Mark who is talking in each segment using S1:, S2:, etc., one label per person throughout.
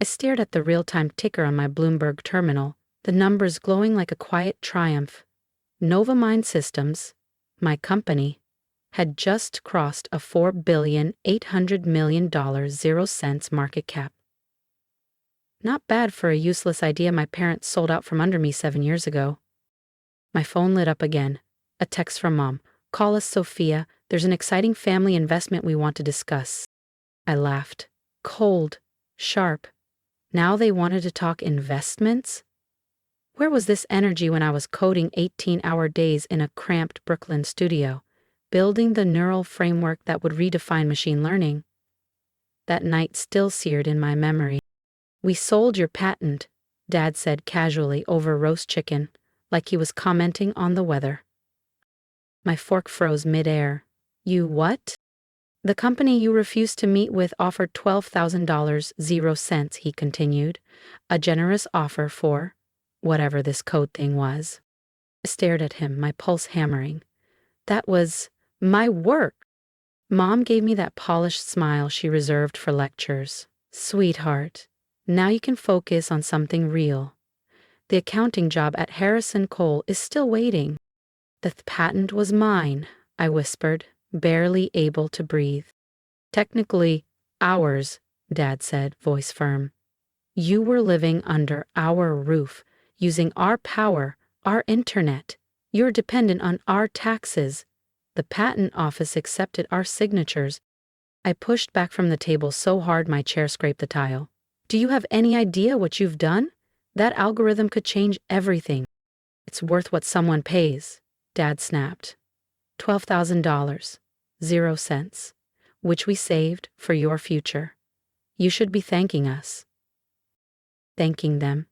S1: I stared at the real-time ticker on my Bloomberg terminal, the numbers glowing like a quiet triumph. NovaMind Systems, my company, had just crossed a $4,800,000,000 0 cents market cap. Not bad for a useless idea my parents sold out from under me 7 years ago. My phone lit up again. A text from Mom. "Call us, Sophia. There's an exciting family investment we want to discuss." I laughed. Cold. Sharp. Now they wanted to talk investments? Where was this energy when I was coding 18-hour days in a cramped Brooklyn studio, building the neural framework that would redefine machine learning? That night still seared in my memory. "We sold your patent," Dad said casually over roast chicken, like he was commenting on the weather. My fork froze midair. "You what?" "The company you refused to meet with offered $12,000 0 cents, he continued. "A generous offer for whatever this code thing was." I stared at him, my pulse hammering. "That was my work." Mom gave me that polished smile she reserved for lectures. "Sweetheart, now you can focus on something real. The accounting job at Harrison Cole is still waiting." "The patent was mine," I whispered, barely able to breathe. "Technically, ours," Dad said, voice firm. "You were living under our roof, using our power, our internet. You're dependent on our taxes. The patent office accepted our signatures." I pushed back from the table so hard my chair scraped the tile. "Do you have any idea what you've done? That algorithm could change everything." "It's worth what someone pays," Dad snapped. $12,000, 0 cents, which we saved for your future. You should be thanking us." Thanking them.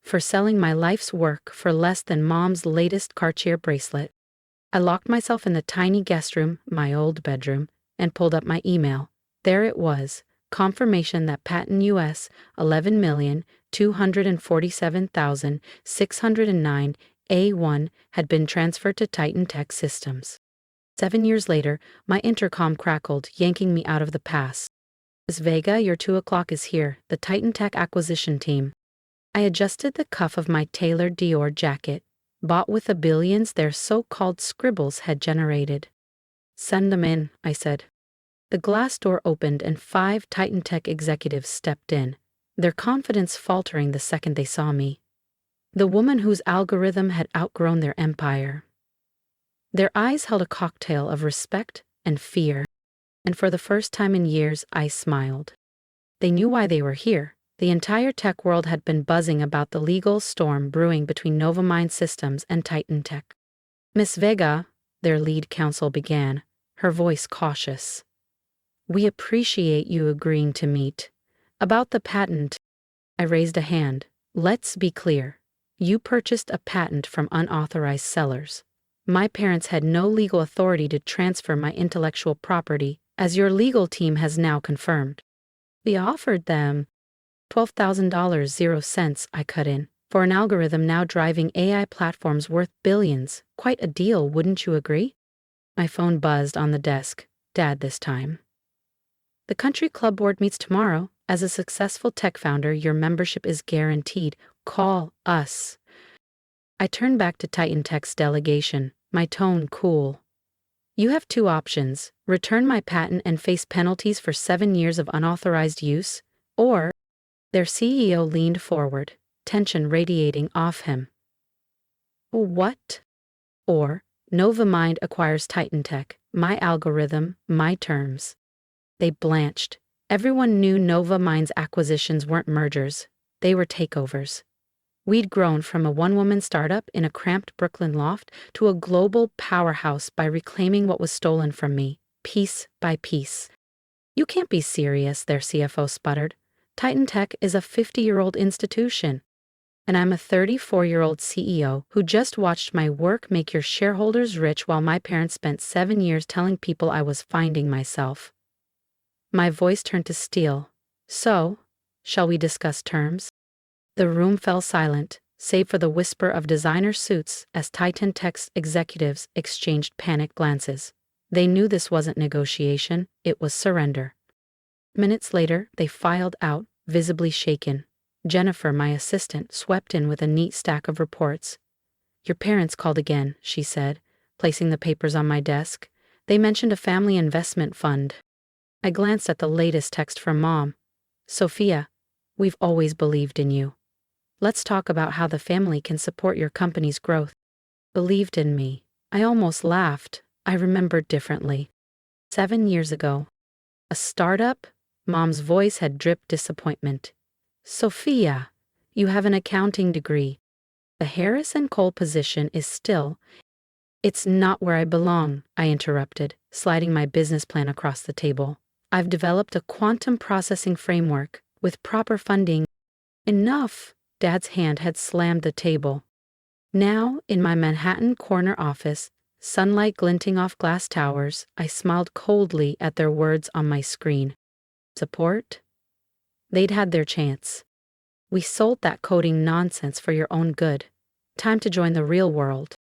S1: For selling my life's work for less than Mom's latest Cartier bracelet. I locked myself in the tiny guest room, my old bedroom, and pulled up my email. There it was, confirmation that patent US 11,247,609 A1 had been transferred to Titan Tech Systems. 7 years later, my intercom crackled, yanking me out of the past. "Ms. Vega, your 2 o'clock is here, the Titan Tech acquisition team." I adjusted the cuff of my tailored Dior jacket, bought with the billions their so-called scribbles had generated. "Send them in," I said. The glass door opened and 5 Titan Tech executives stepped in, their confidence faltering the second they saw me. The woman whose algorithm had outgrown their empire. Their eyes held a cocktail of respect and fear, and for the first time in years I smiled. They knew why they were here. The entire tech world had been buzzing about the legal storm brewing between NovaMind Systems and Titan Tech. "Miss Vega," their lead counsel began, her voice cautious. "We appreciate you agreeing to meet. About the patent." I raised a hand. "Let's be clear. You purchased a patent from unauthorized sellers. My parents had no legal authority to transfer my intellectual property, as your legal team has now confirmed." "We offered them $12,000 0 cents, I cut in, "for an algorithm now driving AI platforms worth billions. Quite a deal, wouldn't you agree?" My phone buzzed on the desk. Dad this time. "The Country Club board meets tomorrow. As a successful tech founder, your membership is guaranteed. Call us." I turned back to Titan Tech's delegation, my tone cool. "You have 2 options, return my patent and face penalties for 7 years of unauthorized use, or..." Their CEO leaned forward, tension radiating off him. "What?" "Or, NovaMind acquires Titan Tech, my algorithm, my terms." They blanched. Everyone knew NovaMind's acquisitions weren't mergers, they were takeovers. We'd grown from a one-woman startup in a cramped Brooklyn loft to a global powerhouse by reclaiming what was stolen from me, piece by piece. "You can't be serious," their CFO sputtered. "Titan Tech is a 50-year-old institution. And I'm a 34-year-old CEO who just watched my work make your shareholders rich while my parents spent 7 years telling people I was finding myself." My voice turned to steel. "So, shall we discuss terms?" The room fell silent, save for the whisper of designer suits as Titan Tech's executives exchanged panicked glances. They knew this wasn't negotiation, it was surrender. Minutes later, they filed out, visibly shaken. Jennifer, my assistant, swept in with a neat stack of reports. Your parents called again, she said, placing the papers on my desk. They mentioned a family investment fund. I glanced at the latest text from Mom. Sophia, we've always believed in you. Let's talk about how the family can support your company's growth. Believed in me. I almost laughed. I remembered differently. 7 years ago. A startup? Mom's voice had dripped disappointment. Sophia, you have an accounting degree. The Harris & Cole position is still. It's not where I belong, I interrupted, sliding my business plan across the table. I've developed a quantum processing framework with proper funding. Enough! Dad's hand had slammed the table. Now, in my Manhattan corner office, sunlight glinting off glass towers, I smiled coldly at their words on my screen. Support? They'd had their chance. We sold that coding nonsense for your own good. Time to join the real world.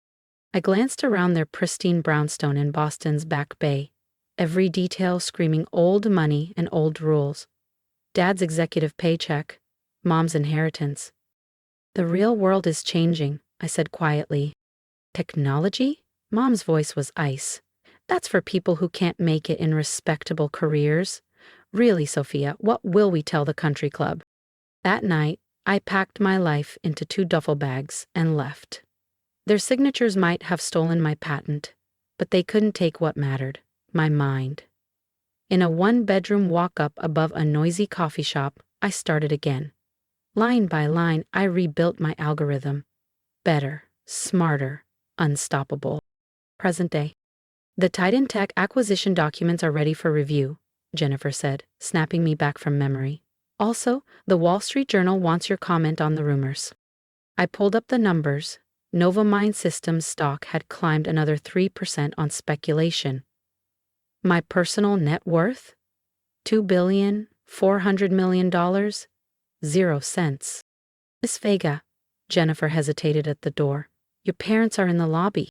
S1: I glanced around their pristine brownstone in Boston's Back Bay, every detail screaming old money and old rules. Dad's executive paycheck, Mom's inheritance. The real world is changing, I said quietly. Technology? Mom's voice was ice. That's for people who can't make it in respectable careers. Really, Sophia, what will we tell the country club? That night, I packed my life into 2 duffel bags and left. Their signatures might have stolen my patent, but they couldn't take what mattered, my mind. In a 1-bedroom walk-up above a noisy coffee shop, I started again. Line by line, I rebuilt my algorithm. Better, smarter, unstoppable. Present day. The Titan Tech acquisition documents are ready for review, Jennifer said, snapping me back from memory. Also, the Wall Street Journal wants your comment on the rumors. I pulled up the numbers. NovaMind Systems stock had climbed another 3% on speculation. My personal net worth? $2,400,000,000? 0 cents. Miss Vega, Jennifer hesitated at the door. Your parents are in the lobby.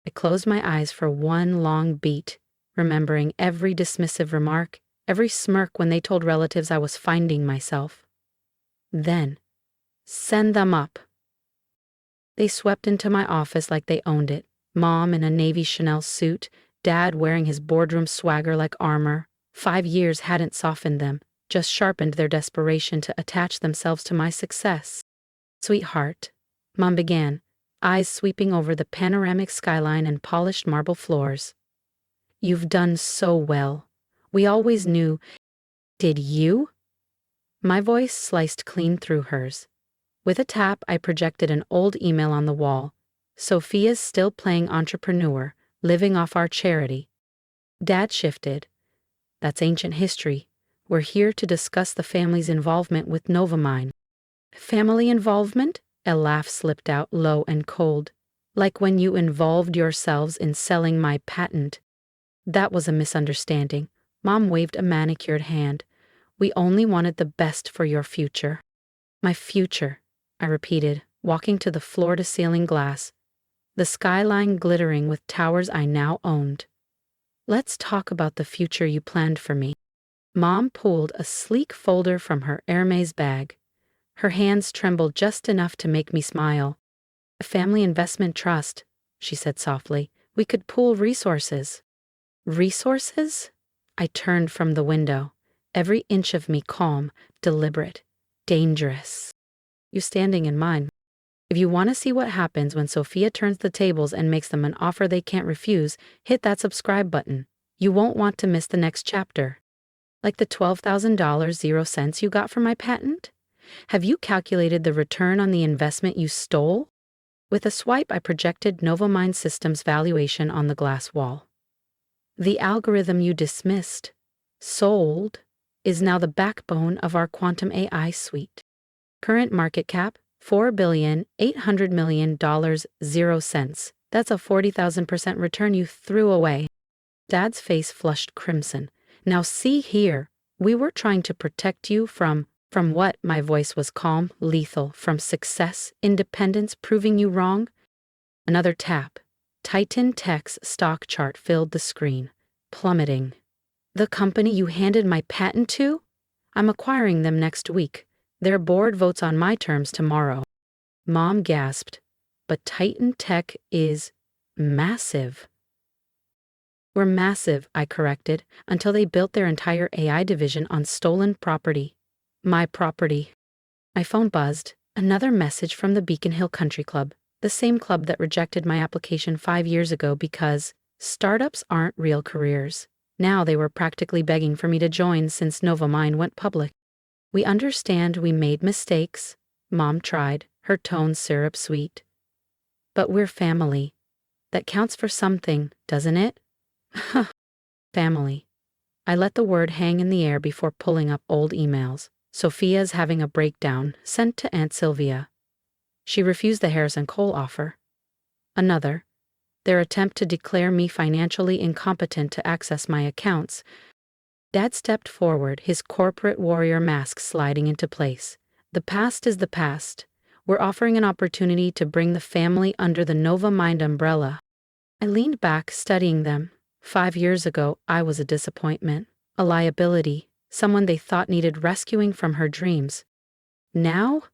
S1: I closed my eyes for one long beat, remembering every dismissive remark, every smirk when they told relatives I was finding myself. Then, send them up. They swept into my office like they owned it, Mom in a navy Chanel suit, Dad wearing his boardroom swagger like armor. 5 years hadn't softened them, just sharpened their desperation to attach themselves to my success. Sweetheart, Mom began, eyes sweeping over the panoramic skyline and polished marble floors. You've done so well. We always knew. Did you? My voice sliced clean through hers. With a tap, I projected an old email on the wall. Sophia's still playing entrepreneur, living off our charity. Dad shifted. That's ancient history. We're here to discuss the family's involvement with NovaMind. Family involvement? A laugh slipped out low and cold. Like when you involved yourselves in selling my patent. That was a misunderstanding. Mom waved a manicured hand. We only wanted the best for your future. My future, I repeated, walking to the floor-to-ceiling glass, the skyline glittering with towers I now owned. Let's talk about the future you planned for me. Mom pulled a sleek folder from her Hermes bag. Her hands trembled just enough to make me smile. A family investment trust, she said softly. We could pool resources. Resources? I turned from the window, every inch of me calm, deliberate, dangerous. You standing in mine. If you want to see what happens when Sophia turns the tables and makes them an offer they can't refuse, hit that subscribe button. You won't want to miss the next chapter. Like the $12,000 0 cents you got for my patent? Have you calculated the return on the investment you stole? With a swipe, I projected NovaMind Systems' valuation on the glass wall. The algorithm you dismissed, sold, is now the backbone of our quantum AI suite. Current market cap, $4,800,000,000 0 cents. That's a 40,000% return you threw away. Dad's face flushed crimson. Now see here, we were trying to protect you from what? My voice was calm, lethal, from success, independence, proving you wrong. Another tap. Titan Tech's stock chart filled the screen, plummeting. The company you handed my patent to? I'm acquiring them next week. Their board votes on my terms tomorrow. Mom gasped. But Titan Tech is massive. We're massive, I corrected, until they built their entire AI division on stolen property. My property. My phone buzzed. Another message from the Beacon Hill Country Club, the same club that rejected my application 5 years ago because startups aren't real careers. Now they were practically begging for me to join since NovaMind went public. We understand we made mistakes, Mom tried, her tone syrup sweet. But we're family. That counts for something, doesn't it? Family. I let the word hang in the air before pulling up old emails. Sophia's having a breakdown, sent to Aunt Sylvia. She refused the Harrison Cole offer. Another. Their attempt to declare me financially incompetent to access my accounts. Dad stepped forward, his corporate warrior mask sliding into place. The past is the past. We're offering an opportunity to bring the family under the NovaMind umbrella. I leaned back, studying them. 5 years ago, I was a disappointment, a liability, someone they thought needed rescuing from her dreams. Now,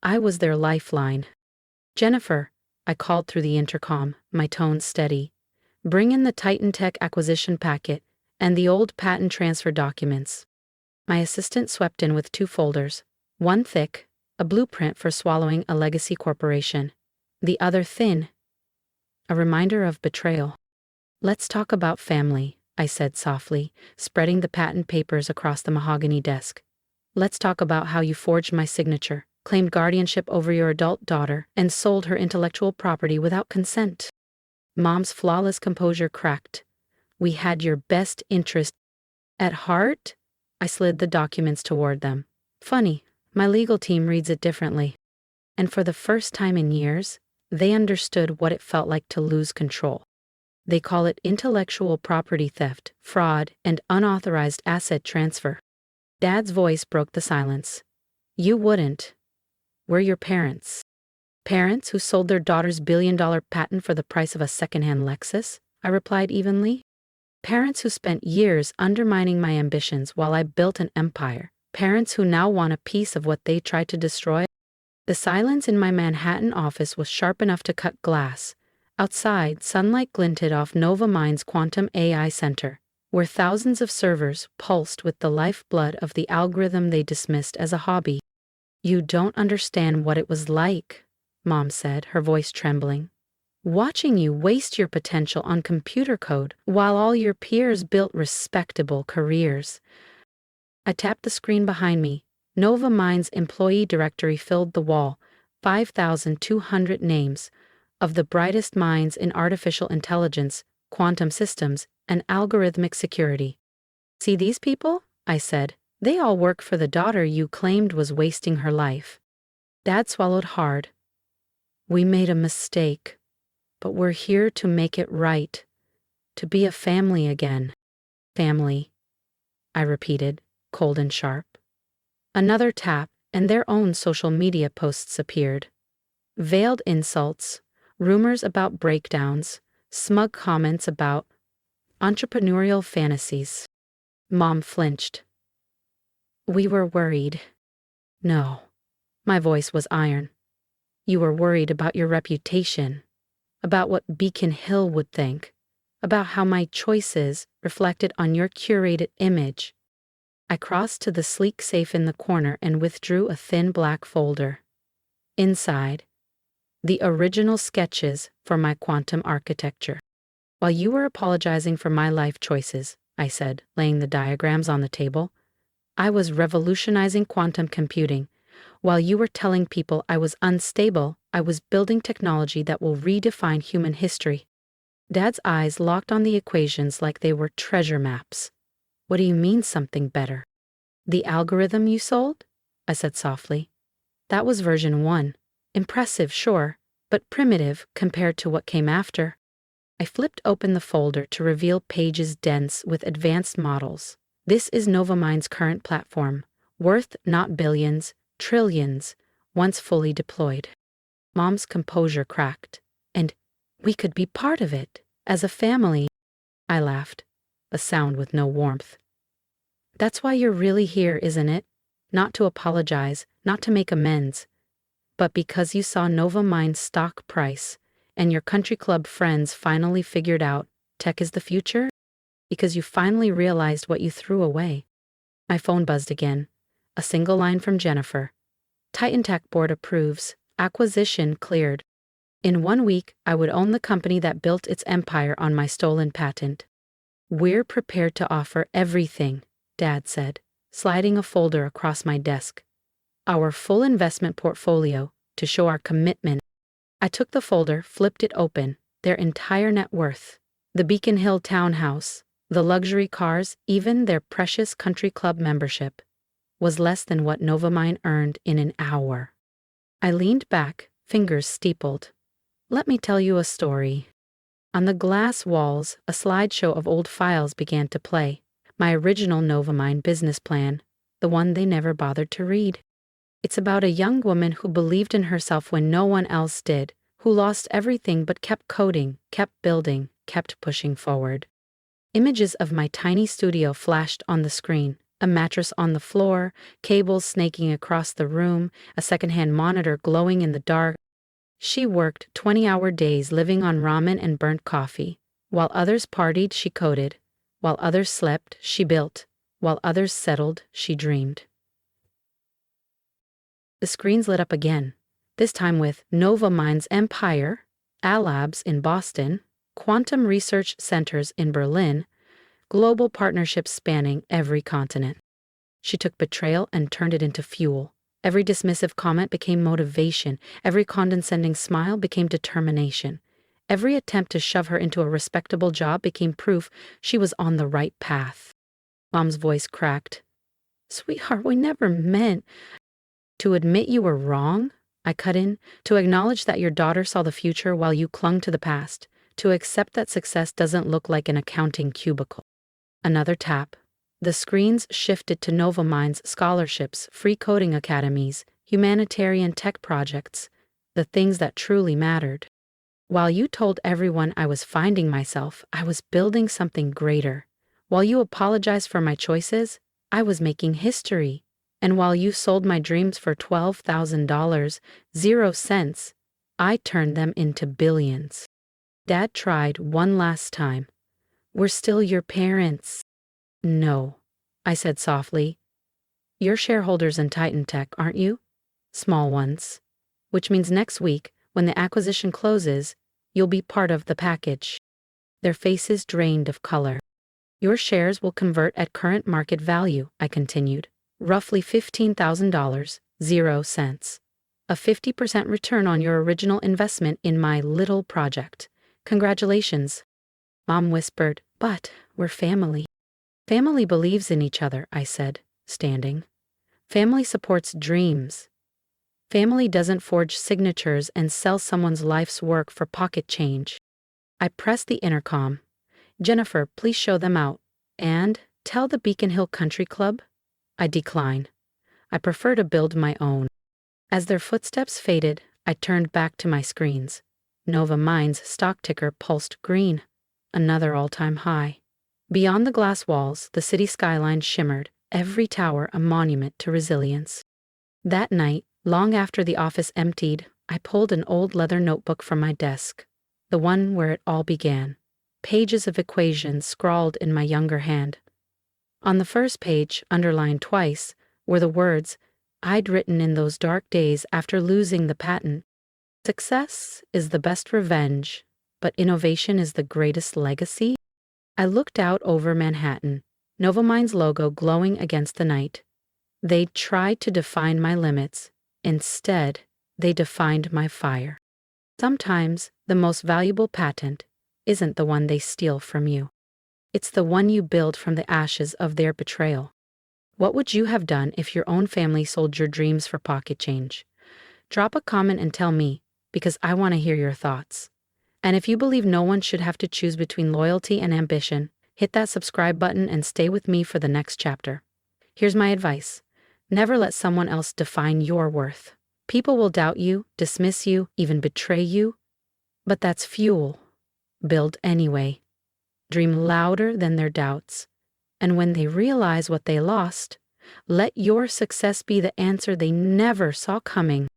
S1: I was their lifeline. Jennifer, I called through the intercom, my tone steady. Bring in the Titan Tech acquisition packet and the old patent transfer documents. My assistant swept in with 2 folders, one thick, a blueprint for swallowing a legacy corporation, the other thin, a reminder of betrayal. Let's talk about family, I said softly, spreading the patent papers across the mahogany desk. Let's talk about how you forged my signature, claimed guardianship over your adult daughter, and sold her intellectual property without consent. Mom's flawless composure cracked. We had your best interest at heart? I slid the documents toward them. Funny, my legal team reads it differently. And for the first time in years, they understood what it felt like to lose control. They call it intellectual property theft, fraud, and unauthorized asset transfer. Dad's voice broke the silence. You wouldn't. We're your parents. Parents who sold their daughter's billion-dollar patent for the price of a second-hand Lexus? I replied evenly. Parents who spent years undermining my ambitions while I built an empire. Parents who now want a piece of what they tried to destroy. The silence in my Manhattan office was sharp enough to cut glass. Outside, sunlight glinted off NovaMind's Quantum AI Center, where thousands of servers pulsed with the lifeblood of the algorithm they dismissed as a hobby. You don't understand what it was like, Mom said, her voice trembling. Watching you waste your potential on computer code while all your peers built respectable careers. I tapped the screen behind me. NovaMind's employee directory filled the wall, 5,200 names of the brightest minds in artificial intelligence, quantum systems, and algorithmic security. See these people? I said. They all work for the daughter you claimed was wasting her life. Dad swallowed hard. We made a mistake, but we're here to make it right, to be a family again. Family, I repeated, cold and sharp. Another tap, and their own social media posts appeared. Veiled insults, rumors about breakdowns, smug comments about entrepreneurial fantasies. Mom flinched. We were worried. No. My voice was iron. You were worried about your reputation, about what Beacon Hill would think, about how my choices reflected on your curated image. I crossed to the sleek safe in the corner and withdrew a thin black folder. Inside, the original sketches for my quantum architecture. While you were apologizing for my life choices, I said, laying the diagrams on the table, I was revolutionizing quantum computing. While you were telling people I was unstable, I was building technology that will redefine human history. Dad's eyes locked on the equations like they were treasure maps. What do you mean something better? The algorithm you sold? I said softly. That was version 1. Impressive, sure, but primitive compared to what came after. I flipped open the folder to reveal pages dense with advanced models. This is NovaMind's current platform, worth not billions, trillions, once fully deployed. Mom's composure cracked. And we could be part of it, as a family. I laughed, a sound with no warmth. That's why you're really here, isn't it? Not to apologize, not to make amends, but because you saw NovaMind's stock price and your country club friends finally figured out tech is the future? Because you finally realized what you threw away. My phone buzzed again. A single line from Jennifer. Titan Tech Board approves. Acquisition cleared. In 1 week, I would own the company that built its empire on my stolen patent. We're prepared to offer everything, Dad said, sliding a folder across my desk. Our full investment portfolio, to show our commitment. I took the folder, flipped it open, their entire net worth. The Beacon Hill townhouse, the luxury cars, even their precious country club membership, was less than what NovaMind earned in an hour. I leaned back, fingers steepled. Let me tell you a story. On the glass walls, a slideshow of old files began to play. My original NovaMind business plan, the one they never bothered to read. It's about a young woman who believed in herself when no one else did, who lost everything but kept coding, kept building, kept pushing forward. Images of my tiny studio flashed on the screen, a mattress on the floor, cables snaking across the room, a secondhand monitor glowing in the dark. She worked 20-hour days living on ramen and burnt coffee. While others partied, she coded. While others slept, she built. While others settled, she dreamed. The screens lit up again, this time with NovaMind's Empire, Alabs in Boston, quantum research centers in Berlin, global partnerships spanning every continent. She took betrayal and turned it into fuel. Every dismissive comment became motivation. Every condescending smile became determination. Every attempt to shove her into a respectable job became proof she was on the right path. Mom's voice cracked. Sweetheart, we never meant. To admit you were wrong? I cut in. To acknowledge that your daughter saw the future while you clung to the past. To accept that success doesn't look like an accounting cubicle. Another tap. The screens shifted to NovaMind's scholarships, free coding academies, humanitarian tech projects, the things that truly mattered. While you told everyone I was finding myself, I was building something greater. While you apologized for my choices, I was making history. And while you sold my dreams for $12,000, 0 cents, I turned them into billions. Dad tried one last time. We're still your parents. No, I said softly. You're shareholders in Titan Tech, aren't you? Small ones. Which means next week, when the acquisition closes, you'll be part of the package. Their faces drained of color. Your shares will convert at current market value, I continued. Roughly $15,000, 0 cents. A 50% return on your original investment in my little project. Congratulations. Mom whispered, but we're family. Family believes in each other, I said, standing. Family supports dreams. Family doesn't forge signatures and sell someone's life's work for pocket change. I pressed the intercom. Jennifer, please show them out. And tell the Beacon Hill Country Club. I decline. I prefer to build my own. As their footsteps faded, I turned back to my screens. NovaMind's stock ticker pulsed green. Another all-time high. Beyond the glass walls, the city skyline shimmered, every tower a monument to resilience. That night, long after the office emptied, I pulled an old leather notebook from my desk, the one where it all began. Pages of equations scrawled in my younger hand. On the first page, underlined twice, were the words I'd written in those dark days after losing the patent. Success is the best revenge, but innovation is the greatest legacy. I looked out over Manhattan, NovaMind's logo glowing against the night. They tried to define my limits. Instead, they defined my fire. Sometimes, the most valuable patent isn't the one they steal from you. It's the one you build from the ashes of their betrayal. What would you have done if your own family sold your dreams for pocket change? Drop a comment and tell me, because I want to hear your thoughts. And if you believe no one should have to choose between loyalty and ambition, hit that subscribe button and stay with me for the next chapter. Here's my advice. Never let someone else define your worth. People will doubt you, dismiss you, even betray you. But that's fuel. Build anyway. Dream louder than their doubts. And when they realize what they lost, let your success be the answer they never saw coming.